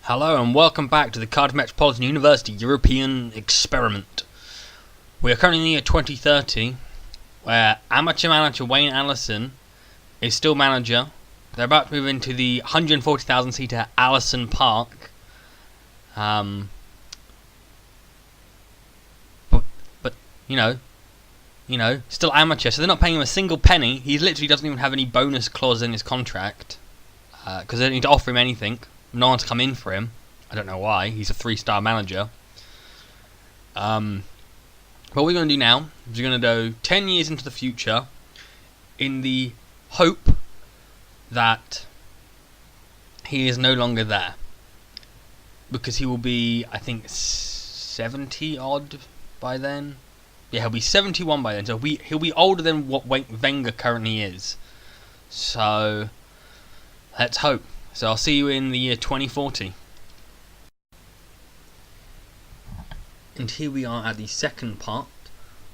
Hello and welcome back to the Cardiff Metropolitan University European experiment. We are currently in the year 2030, where amateur manager Wayne Allison is still manager. They're about to move into the 140,000 seater Allison Park. But you know, still amateur, so they're not paying him a single penny. He literally doesn't even have any bonus clause in his contract, because they don't need to offer him anything. No one's come in for him. I don't know why. He's a 3-star manager. What we're going to do now is we're going to go 10 years into the future in the hope that he is no longer there. Because he will be, I think, 70 odd by then. Yeah, he'll be 71 by then. So he'll be older than what Wenger currently is. So let's hope. So I'll see you in the year 2040. And here we are at the second part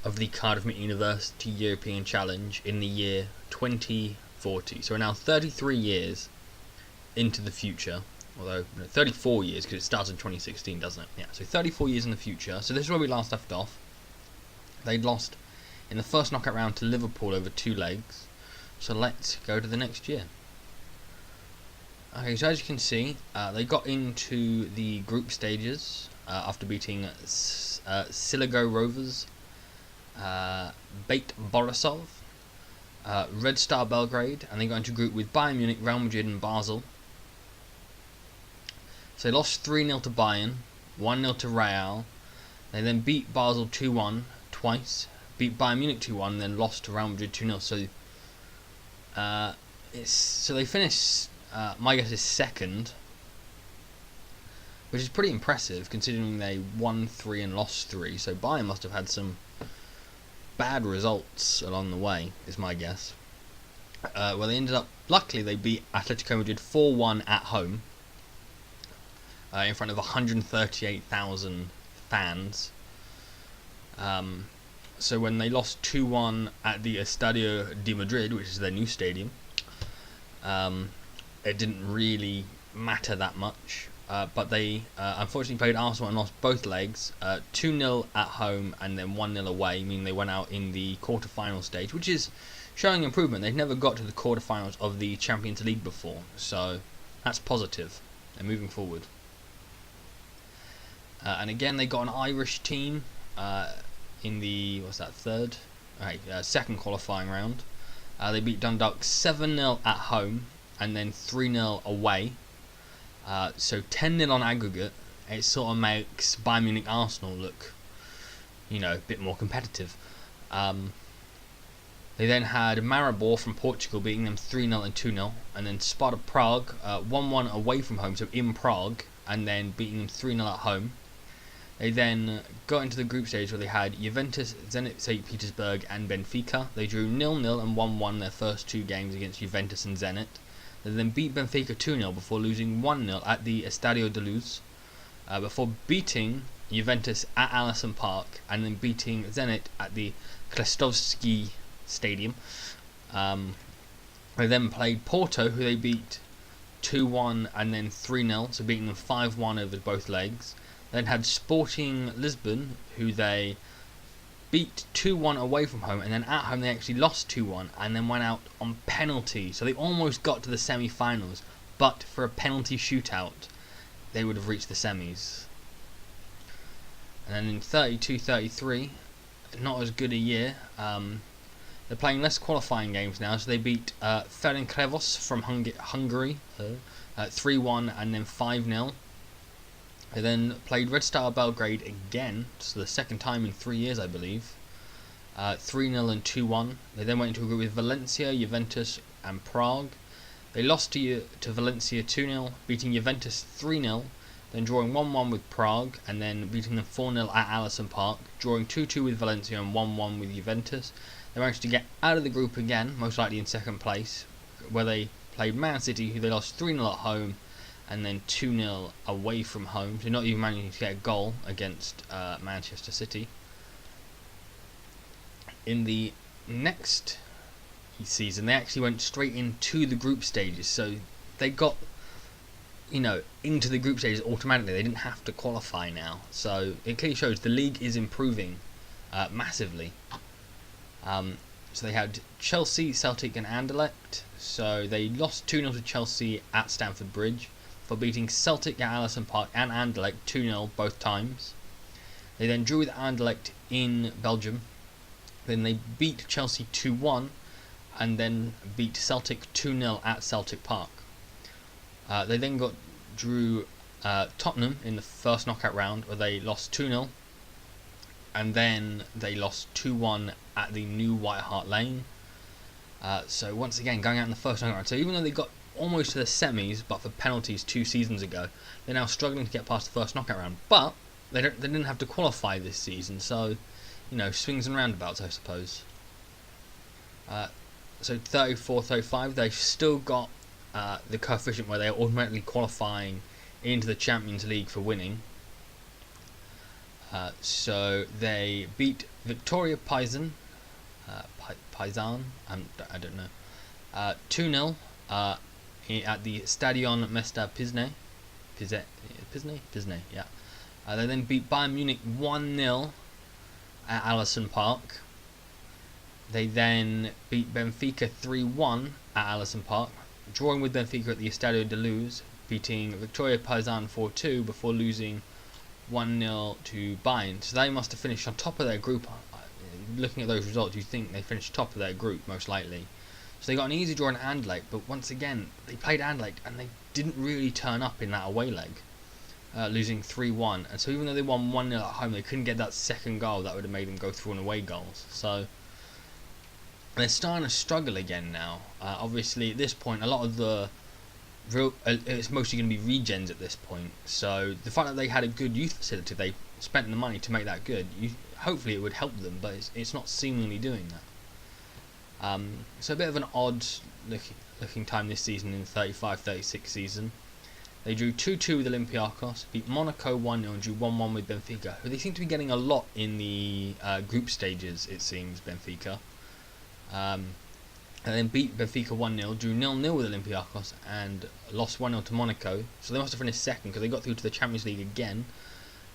of the Cardiff University European Challenge in the year 2040. So we're now 33 years into the future. Although, 34 years, because it starts in 2016, doesn't it? Yeah, so 34 years in the future. So this is where we last left off. They'd lost in the first knockout round to Liverpool over 2 legs. So let's go to the next year. Okay, so as you can see, they got into the group stages after beating Siligo Rovers, Bate Borisov, Red Star Belgrade, and they got into a group with Bayern Munich, Real Madrid and Basel. So they lost 3-0 to Bayern, 1-0 to Real. They then beat Basel 2-1 twice, beat Bayern Munich 2-1, then lost to Real Madrid 2-0. So they finished, my guess is second, which is pretty impressive considering they won 3 and lost 3. So Bayern must have had some bad results along the way, is my guess. Well, they ended up, luckily they beat Atletico Madrid 4-1 at home in front of 138,000 fans. So when they lost 2-1 at the Estadio de Madrid, which is their new stadium, it didn't really matter that much. But they unfortunately played Arsenal and lost both legs, 2-0 at home and then 1-0 away, meaning they went out in the quarter-final stage, which is showing improvement. They've never got to the quarter-finals of the Champions League before, so that's positive. They're moving forward. And again, they got an Irish team in the, second qualifying round. They beat Dundalk 7-0 at home and then 3-0 away. So 10-0 on aggregate. It sort of makes Bayern Munich Arsenal look, a bit more competitive. They then had Maribor from Portugal beating them 3-0 and 2-0, and then Sparta Prague 1-1 away from home, so in Prague, and then beating them 3-0 at home. They then got into the group stage where they had Juventus, Zenit St. Petersburg and Benfica. They drew 0-0 and 1-1 their first 2 games against Juventus and Zenit. They then beat Benfica 2-0 before losing 1-0 at the Estadio de Luz, before beating Juventus at Allison Park and then beating Zenit at the Klestovski Stadium. They then played Porto, who they beat 2-1 and then 3-0, so beating them 5-1 over both legs. Then had Sporting Lisbon, who they beat 2-1 away from home, and then at home they actually lost 2-1 and then went out on penalty. So they almost got to the semi-finals, but for a penalty shootout they would have reached the semis. And then in 32-33, not as good a year. They're playing less qualifying games now, so they beat Ferencváros from Hungary 3-1 and then 5-0. They then played Red Star Belgrade again, so the second time in 3 years, I believe. 3-0 and 2-1. They then went into a group with Valencia, Juventus and Prague. They lost to Valencia 2-0, beating Juventus 3-0, then drawing 1-1 with Prague, and then beating them 4-0 at Allison Park, drawing 2-2 with Valencia and 1-1 with Juventus. They managed to get out of the group again, most likely in second place, where they played Man City, who they lost 3-0 at home, and then 2-0 away from home, so not even managing to get a goal against Manchester City. In the next season, they actually went straight into the group stages, so they got into the group stages automatically. They didn't have to qualify now, so it clearly shows the league is improving massively. So they had Chelsea, Celtic and Anderlecht. So they lost 2-0 to Chelsea at Stamford Bridge for beating Celtic at Allison Park and Anderlecht 2-0 both times. They then drew with Anderlecht in Belgium. Then they beat Chelsea 2-1 and then beat Celtic 2-0 at Celtic Park. They then drew Tottenham in the first knockout round, where they lost 2-0, and then they lost 2-1 at the new White Hart Lane. So once again, going out in the first knockout round. So even though they got almost to the semis, but for penalties 2 seasons ago, they're now struggling to get past the first knockout round. But they didn't have to qualify this season, so swings and roundabouts, I suppose. So 34, 35, they've still got the coefficient where they're automatically qualifying into the Champions League for winning. So they beat Victoria Paisan, I don't know, 2-0 at the Stadion Mesta Pizne, yeah. They then beat Bayern Munich 1-0 at Allison Park. They then beat Benfica 3-1 at Allison Park, drawing with Benfica at the Estadio de Luz, beating Victoria Paisan 4-2 before losing 1-0 to Bayern. So they must have finished on top of their group. Looking at those results, you think they finished top of their group, most likely. So they got an easy draw in Anderlecht, but once again, they played Anderlecht and they didn't really turn up in that away leg, losing 3-1. And so even though they won 1-0 at home, they couldn't get that second goal that would have made them go through on away goals. So they're starting to struggle again now. Obviously, at this point, a lot of the it's mostly going to be regens at this point. So the fact that they had a good youth facility, they spent the money to make that good. Hopefully, it would help them, but it's not seemingly doing that. So a bit of an odd looking time this season in the 35-36 season. They drew 2-2 with Olympiacos, beat Monaco 1-0 and drew 1-1 with Benfica, who they seem to be getting a lot in the group stages, it seems, Benfica. And then beat Benfica 1-0, drew 0-0 with Olympiacos and lost 1-0 to Monaco. So they must have finished second because they got through to the Champions League again.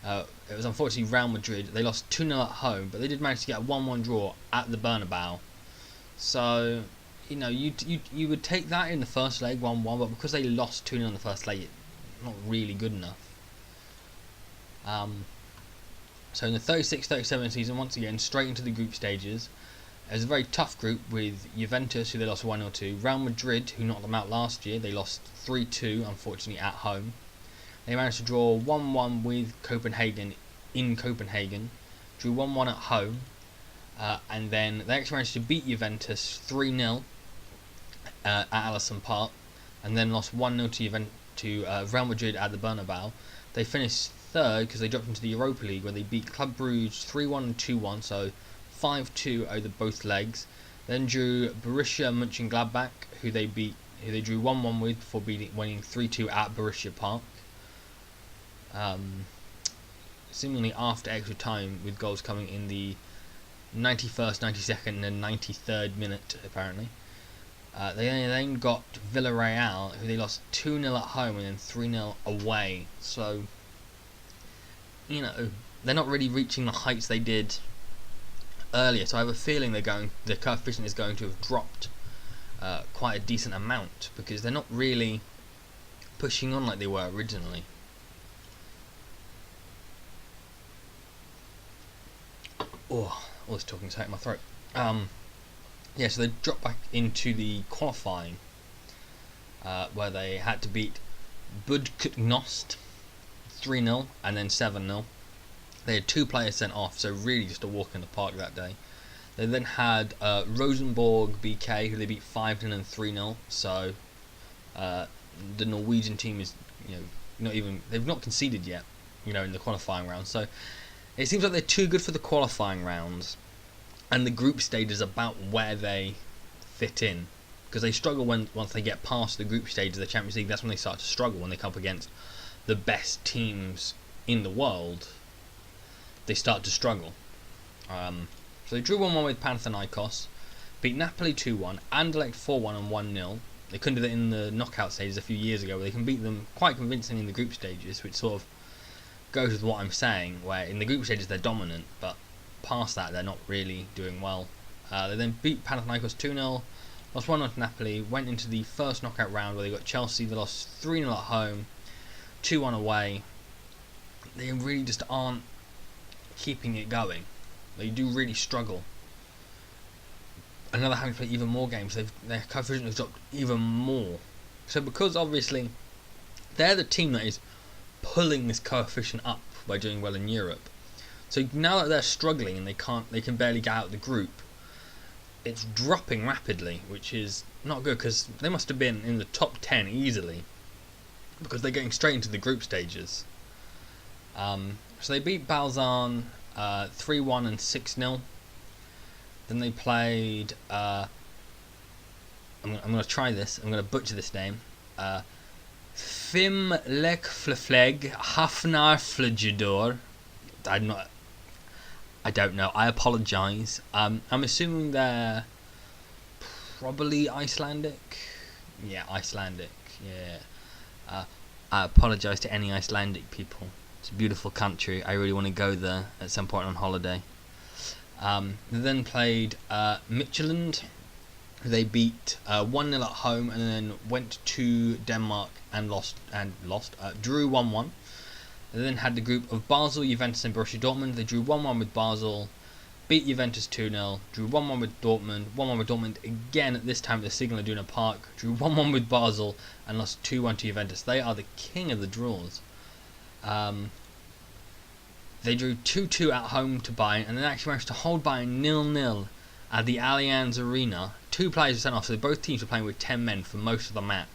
It was unfortunately Real Madrid. They lost 2-0 at home, but they did manage to get a 1-1 draw at the Bernabeu. So, you would take that in the first leg, 1-1, but because they lost 2-0 in the first leg, it's not really good enough. So in the 36-37 season, once again, straight into the group stages. It was a very tough group with Juventus, who they lost 1-0 to, Real Madrid, who knocked them out last year. They lost 3-2, unfortunately, at home. They managed to draw 1-1 with Copenhagen in Copenhagen, drew 1-1 at home, and then they actually managed to beat Juventus 3-0 at Allison Park, and then lost 1-0 to Real Madrid at the Bernabeu. They finished third because they dropped into the Europa League, where they beat Club Brugge 3-1 and 2-1, so 5-2 over both legs. Then drew Borussia Mönchengladbach, who they drew 1-1 with before winning 3-2 at Borussia Park. Seemingly after extra time, with goals coming in the 91st, 92nd and 93rd minute, apparently. They then got Villarreal, who they lost 2-0 at home and then 3-0 away. So, they're not really reaching the heights they did earlier. So I have a feeling the coefficient is going to have dropped quite a decent amount, because they're not really pushing on like they were originally. Oh, all this talking is hurting my throat. Yeah, so they dropped back into the qualifying, where they had to beat Budkutnost 3-0 and then 7-0. They had 2 players sent off, so really just a walk in the park that day. They then had Rosenborg BK, who they beat 5-0 and 3-0. So the Norwegian team is, they've not conceded yet, in the qualifying round. So it seems like they're too good for the qualifying rounds, and the group stage is about where they fit in, because they struggle once they get past the group stage of the Champions League. That's when they start to struggle, when they come up against the best teams in the world. They start to struggle. So they drew 1-1 with Panathinaikos, beat Napoli 2-1, Anderlecht 4-1 and 1-0, They couldn't do that in the knockout stages a few years ago, where they can beat them quite convincingly in the group stages, which sort of goes with what I'm saying, where in the group stages they're dominant, but past that they're not really doing well. They then beat Panathinaikos 2-0, lost 1-0 to Napoli, went into the first knockout round where they got Chelsea. They lost 3-0 at home, 2-1 away. They really just aren't keeping it going. They do really struggle. And now they're having to play even more games. Their coefficient has dropped even more. So because obviously they're the team that is pulling this coefficient up by doing well in Europe. So now that they're struggling and they can barely get out of the group, it's dropping rapidly, which is not good, because they must have been in the top 10 easily, because they're getting straight into the group stages. So they beat Balzan 3-1 and 6-0. Then they played I'm going to try this, I'm going to butcher this name, Fim Lek Flefleg Hafnar Flagidor. I don't know, I apologise. I'm assuming they're probably Icelandic. Yeah, Icelandic, yeah. I apologise to any Icelandic people. It's a beautiful country. I really want to go there at some point on holiday. They then played Midtjylland. They beat 1-0 at home, and then went to Denmark and drew 1-1. They then had the group of Basel, Juventus and Borussia Dortmund. They drew 1-1 with Basel, beat Juventus 2-0, drew 1-1 with Dortmund, 1-1 with Dortmund again at this time at the Signal Iduna Park, drew 1-1 with Basel and lost 2-1 to Juventus. They are the king of the draws. They drew 2-2 at home to Bayern, and then actually managed to hold Bayern 0-0 at the Allianz Arena. 2 players were sent off, so both teams were playing with 10 men for most of the match.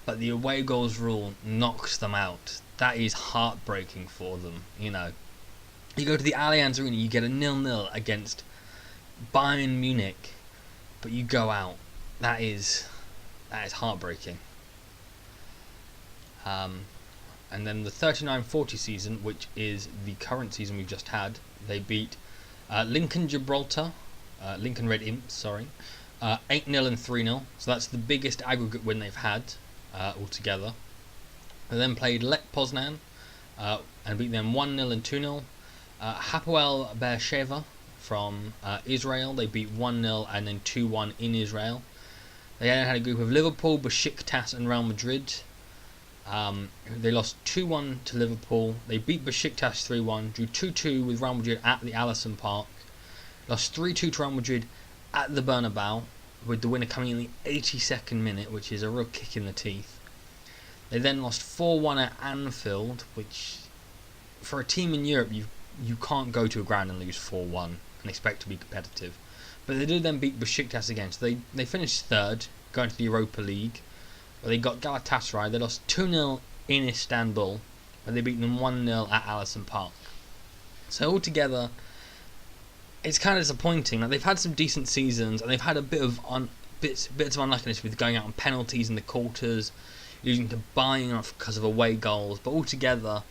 But the away goals rule knocks them out. That is heartbreaking for them, you know. You go to the Allianz Arena, you get a 0-0 against Bayern Munich, but you go out. That is heartbreaking. And then the 39-40 season, which is the current season we've just had, they beat Lincoln Gibraltar, Lincoln Red Imps, sorry, 8-0 and 3-0. So that's the biggest aggregate win they've had altogether. They then played Lech Poznan and beat them 1-0 and 2-0. Hapoel Beersheva from Israel, they beat 1-0 and then 2-1 in Israel. They then had a group of Liverpool, Besiktas and Real Madrid. They lost 2-1 to Liverpool. They beat Besiktas 3-1, drew 2-2 with Real Madrid at the Allison Park. Lost 3-2 to Real Madrid at the Bernabeu, with the winner coming in the 82nd minute, which is a real kick in the teeth. They then lost 4-1 at Anfield, which for a team in Europe, you can't go to a ground and lose 4-1 and expect to be competitive. But they did then beat Besiktas again, so they finished third, going to the Europa League, where they got Galatasaray. They lost 2-0 in Istanbul, but they beat them 1-0 at Allison Park. So altogether, it's kind of disappointing. Like, they've had some decent seasons, and they've had a bit of bits of unluckiness with going out on penalties in the quarters, losing to Bayern because of away goals. But altogether,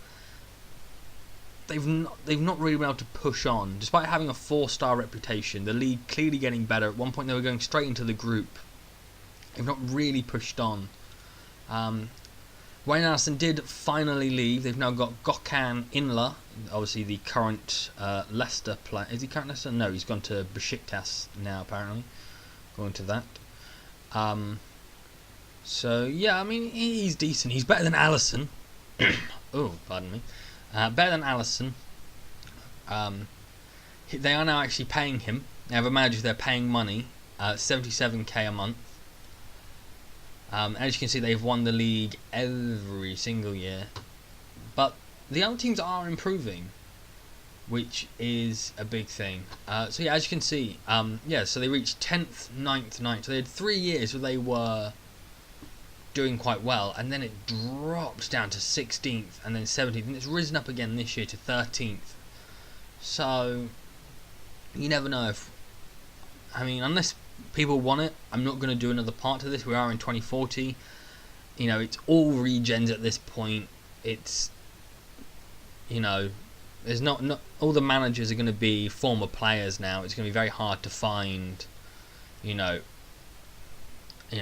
they've not really been able to push on, despite having a 4-star reputation. The league clearly getting better. At one point, they were going straight into the group. They've not really pushed on. Wayne Allison did finally leave. They've now got Gökhan Inler, obviously the current Leicester player. Is he current Leicester? No, he's gone to Besiktas now, apparently. Going to that. So, yeah, I mean, he's decent. He's better than Allison. Oh, pardon me. Better than Allison. They are now actually paying him. They have a manager they're paying money, 77k a month. As you can see, they've won the league every single year. But the other teams are improving, which is a big thing. So yeah, as you can see, so they reached 10th, 9th, 9th. So they had 3 years where they were doing quite well, and then it dropped down to 16th and then 17th, and it's risen up again this year to 13th. So you never know if, unless people want it, I'm not going to do another part to this. We are in 2040. You know, it's all regens at this point. It's, there's not all the managers are going to be former players now. It's going to be very hard to find,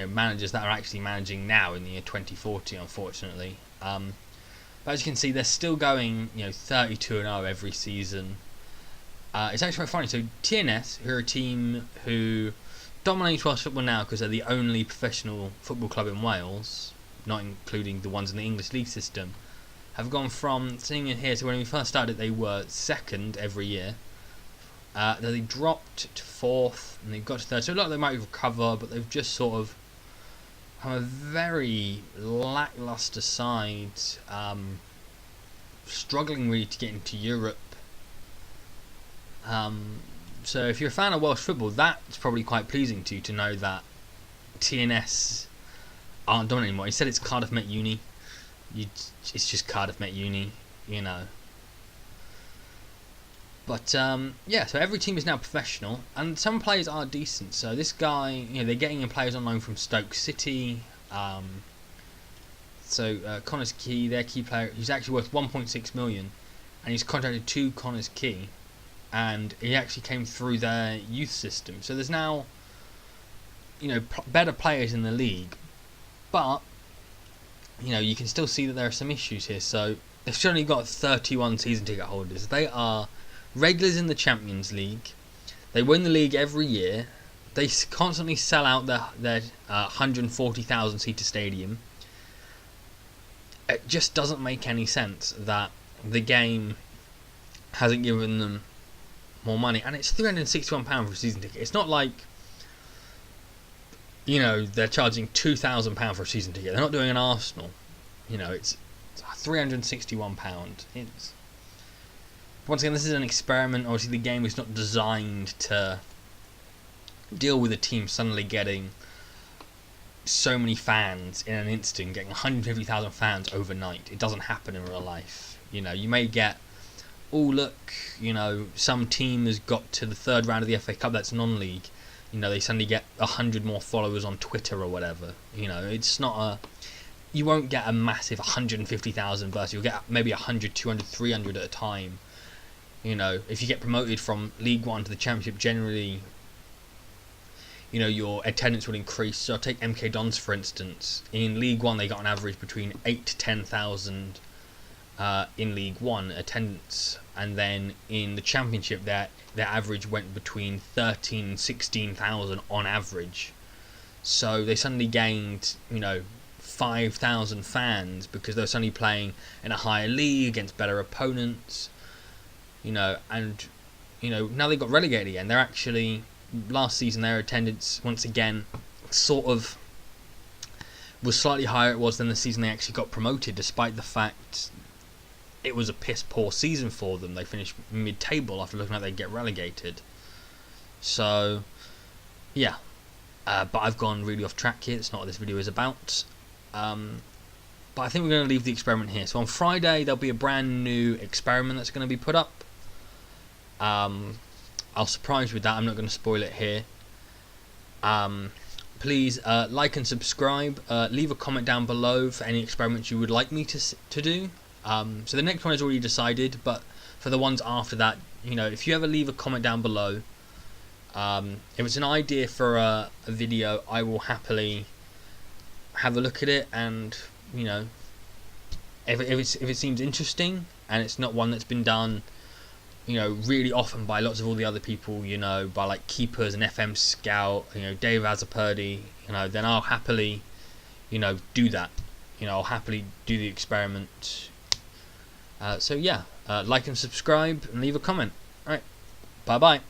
managers that are actually managing now in the year 2040, unfortunately. But as you can see, they're still going 32-0 every season. It's actually quite funny. So TNS, who are a team who dominates Welsh football now because they're the only professional football club in Wales, not including the ones in the English league system, have gone from, seeing it here, so when we first started they were second every year. Then they dropped to fourth and they've got to third. So a lot of them might recover, but they've just sort of have a very lackluster side, struggling really to get into Europe. So if you're a fan of Welsh football, that's probably quite pleasing to you to know that TNS aren't dominant anymore. Instead it's Cardiff Met Uni. It's just Cardiff Met Uni, But so every team is now professional, and some players are decent. So this guy, they're getting in players on loan from Stoke City. Connors Key, their key player, he's actually worth 1.6 million, and he's contracted to Connors Key, and he actually came through their youth system. So there's now, better players in the league, but you can still see that there are some issues here. So they've certainly got 31 season ticket holders. They are regulars in the Champions League. They win the league every year. They constantly sell out their 140,000 seater stadium. It just doesn't make any sense that the game hasn't given them more money, and it's £361 for a season ticket. It's not like they're charging £2,000 for a season ticket. They're not doing an Arsenal. It's £361. Once again, this is an experiment. Obviously, the game is not designed to deal with a team suddenly getting so many fans in an instant, getting 150,000 fans overnight. It doesn't happen in real life. You may get, some team has got to the third round of the FA Cup that's non-league. They suddenly get 100 more followers on Twitter or whatever. It's not you won't get a massive 150,000 burst. You'll get maybe 100, 200, 300 at a time. If you get promoted from League One to the Championship, generally, your attendance will increase. So I'll take MK Dons for instance. In League One, they got an average between 8 to 10,000 in League One attendance, and then in the Championship, their average went between 13 and 16,000 on average. So they suddenly gained, 5,000 fans because they're suddenly playing in a higher league against better opponents. Now they got relegated again. They're actually, last season their attendance once again sort of was slightly higher it was than the season they actually got promoted, despite the fact it was a piss poor season for them. They finished mid-table after looking like they'd get relegated. So yeah, but I've gone really off track here. It's not what this video is about. But I think we're going to leave the experiment here. So on Friday there'll be a brand new experiment that's going to be put up. I'll surprise you with that. I'm not going to spoil it here. Please like and subscribe. Leave a comment down below for any experiments you would like me to do. So the next one is already decided, but for the ones after that, if you ever leave a comment down below, if it's an idea for a video, I will happily have a look at it, and if it seems interesting and it's not one that's been done really often by lots of all the other people, by like Keepers and FM Scout, Dave Azapurdy, then I'll happily do that. I'll happily do the experiment. So yeah, like and subscribe and leave a comment. Alright, bye bye.